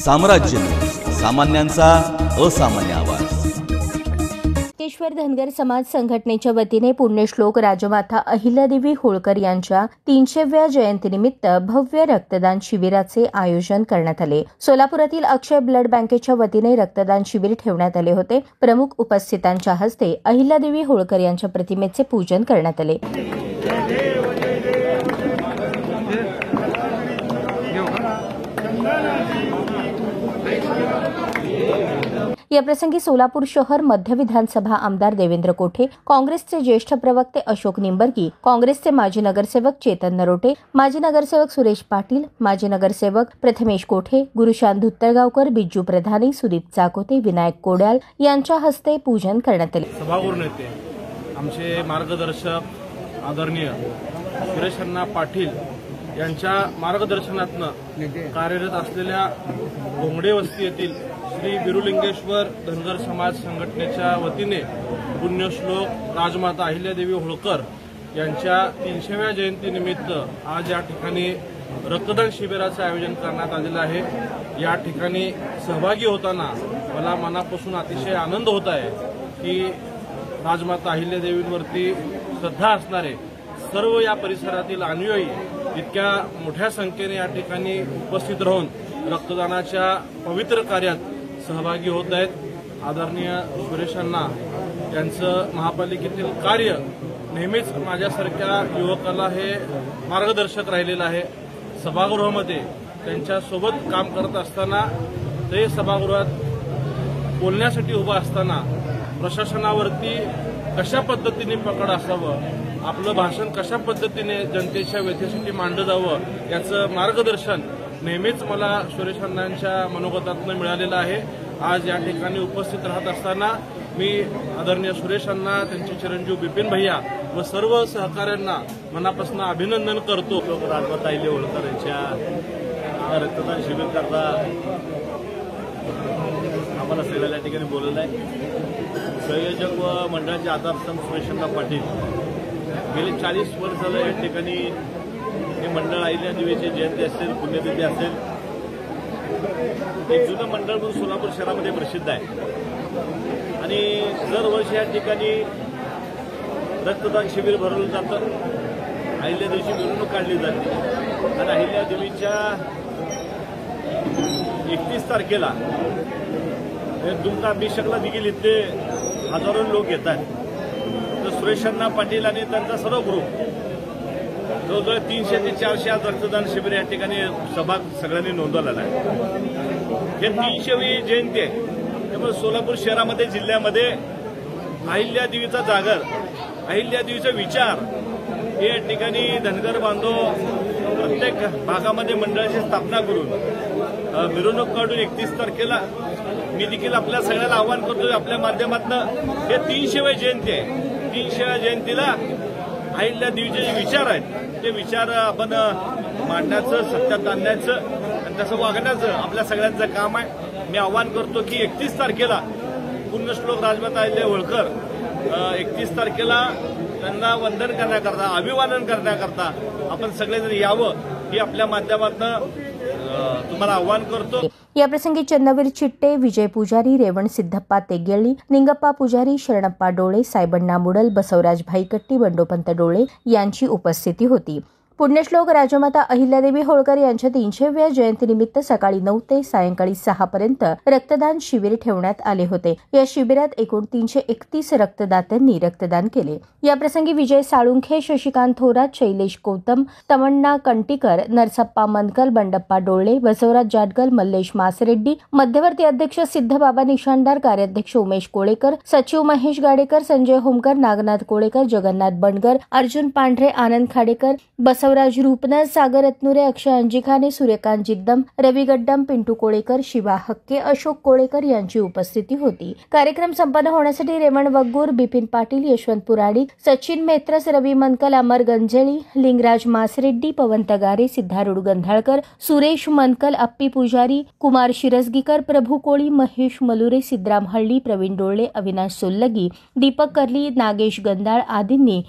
साम्राज्य, सामान्यांचा असामान्य आवाज। केशवर धनगर समाज संघटनेच्या वतीने पुण्यश्लोक राजमाता अहिल्यादेवी होळकर यांच्या 300व्या जयंतीनिमित्त भव्य रक्तदान शिबिराचे आयोजन करण्यात आले। सोलापुरातील अक्षय ब्लड बँकेच्या वतीने रक्तदान शिबिर ठेवण्यात आले होते। प्रमुख उपस्थितांच्या हस्ते अहिल्यादेवी होळकर यांच्या प्रतिमेचे पूजन करण्यात आले। याप्रसंगी सोलापूर शहर मध्य विधानसभा आमदार देवेंद्र कोठे, काँग्रेसचे ज्येष्ठ प्रवक्ते अशोक निंबर्गी, काँग्रेसचे माजी नगरसेवक चेतन नरोटे, माजी नगरसेवक सुरेश पाटील, माजी नगरसेवक प्रथमेश कोठे, गुरुशांत धुत्तरगावकर, बिज्जू प्रधानी, सुदीप चाकोते, विनायक कोड्याल यांच्या हस्ते पूजन करण्यात आले। सभागृह नेते आमचे मार्गदर्शक आदरणीय सुरेश अण्णा पाटील यांच्या मार्गदर्शनातून कार्यरत असलेल्या घोंगडे वस्ती येथील श्री बिरुलिंगेश्वर धनगर समाज संघटनेच्या वतीने पुण्यश्लोक राजमाता अहिल्यादेवी होळकर यांच्या 300व्या जयंतीनिमित्त आज या ठिकाणी रक्तदान शिबिराचे आयोजन करण्यात आलेले आहे। या ठिकाणी सहभागी होताना मला मनापासून अतिशय आनंद होत आहे की राजमाता अहिल्यादेवींवरती श्रद्धा असणारे सर्व या परिसरातील अनुयायी इतक्या मोठ्या संख्येने या ठिकाणी उपस्थित राहून रक्तदानाच्या पवित्र कार्यात सहभागी होत आहेत। आदरणीय सुरेश अण्णा यांचं महापालिकेतील कार्य नेहमीच माझ्यासारख्या युवकाला हे मार्गदर्शक राहिलेलं आहे। सभागृहामध्ये त्यांच्यासोबत काम करत असताना ते सभागृहात बोलण्यासाठी उभं असताना प्रशासनावरती कशा पद्धतीने पकड असावं, आपलं भाषण कशा पद्धतीने जनतेच्या व्यथेसाठी मांडलं जावं याचं मार्गदर्शन नेहमीच मला सुरेश अण्णांच्या मनोगतातून मिळालेलं आहे। आज या ठिकाणी उपस्थित राहत असताना मी आदरणीय सुरेश अण्णा, त्यांचे चिरंजीव बिपिन भैया व सर्व सहकाऱ्यांना मनापासून अभिनंदन करतो। राजमाता अहिल्या होळकर यांच्या रक्तदान शिबिर करता आम्हाला सगळ्या या ठिकाणी बोलवलं आहे। संयोजक व मंडळाचे आधारस्तंभ सुरेश अण्णा पाटील गेले 40 वर्ष झालं या ठिकाणी हे मंडळ अहिल्यादेवीची जयंती असेल, पुण्यतिथी असेल, एक जुनं मंडळ म्हणून सोलापूर शहरामध्ये प्रसिद्ध आहे आणि दरवर्षी या ठिकाणी रक्तदान शिबिर भरवलं जातं। अहिल्यादेवीची मिरवणूक काढली जाते आणि अहिल्यादेवीच्या 31 तारखेला दुमका अभिषेकला देखील इथे हजारो लोक येतात। तर सुरेश अण्णा पाटील आणि त्यांचा सर्व ग्रुप जवळजवळ 300 ते 400 आज रक्तदान शिबिर या ठिकाणी सभा सगळ्यांनी नोंदवलेला आहे। हे 300वी जयंती आहे, त्यामुळे सोलापूर शहरामध्ये जिल्ह्यामध्ये अहिल्यादेवीचा जागर, अहिल्यादेवीचा विचार हे या ठिकाणी धनगर बांधव प्रत्येक भागामध्ये मंडळाची स्थापना करून मिरवणूक काढून 31 तारखेला मी देखील आपल्या सगळ्यांना आवाहन करतो आपल्या माध्यमातून हे 300वी जयंती आहे। 300व्या जयंतीला अहिल्यादेवीचे जे विचार आहेत ते विचार आपण मांडण्याचं, सत्यात आणण्याचं आणि तसं वागण्याचं आपल्या सगळ्यांचं काम आहे। मी आवाहन करतो की 31 तारखेला पुण्यश्लोक राजमाता अहिल्या होळकर 31 तारखेला त्यांना वंदन करण्याकरता, अभिवादन करण्याकरता आपण सगळेजण यावं ही आपल्या माध्यमातून तुम्हाला आवाहन करतो। याप्रसंगी चन्नवीर चिट्टे, विजय पुजारी, रेवण सिद्धप्पा तेगेळी, निंगप्पा पुजारी, शरणप्पा डोळे, सायबण्णा मुडल, बसवराज भाईकट्टी, बंडोपंत डोळे यांची उपस्थिती होती। पुण्यश्लोक राजमाता अहिल्यादेवी होळकर यांच्या 300व्या जयंतीनिमित्त सकाळी 9 ते सायंकाळी 6 पर्यंत रक्तदान शिबिर ठेवण्यात आले होते। या शिबिरात एकूण 331 रक्तदात्यांनी रक्तदान केले। याप्रसंगी विजय साळुंखे, शशिकांत थोरात, शैलेश गौतम, तमण्णा कंटीकर, नरसप्पा मनकल, बंडप्पा डोळे, बसवराज जाटगल, मल्लेश मासरेड्डी, मध्यवर्ती अध्यक्ष सिद्धबाबा निशाणदार, कार्याध्यक्ष उमेश कोळेकर, सचिव महेश गाडेकर, संजय होमकर, नागनाथ कोळेकर, जगन्नाथ बंडगर, अर्जुन पांढरे, आनंद खाडेकर, बसवराज रूपनर, सागर रत्नुरे, अक्षय अंजिखाने, सूर्यकांत जिद्दम, रवी गड्डम, पिंटू कोळेकर, शिवा हक्के, अशोक कोळेकर यांची उपस्थिती होती। कार्यक्रम संपन्न होण्यासाठी रेवण वग्गूर, बिपिन पाटील, यशवंत पुराडी, सचिन मेत्रस, रवी मनकल, अमर गंजेळी, लिंगराज मासरेड्डी, पवन तगारे, सिद्धारूढ गंधाळकर, सुरेश मनकल, अप्पी पुजारी, कुमार शिरसगीकर, प्रभू कोळी, महेश मलुरे, सिद्धराम हळ्ळी, प्रवीण डोळे, अविनाश सोल्लगी, दीपक कर्ली, नागेश गंधाळ आदींनी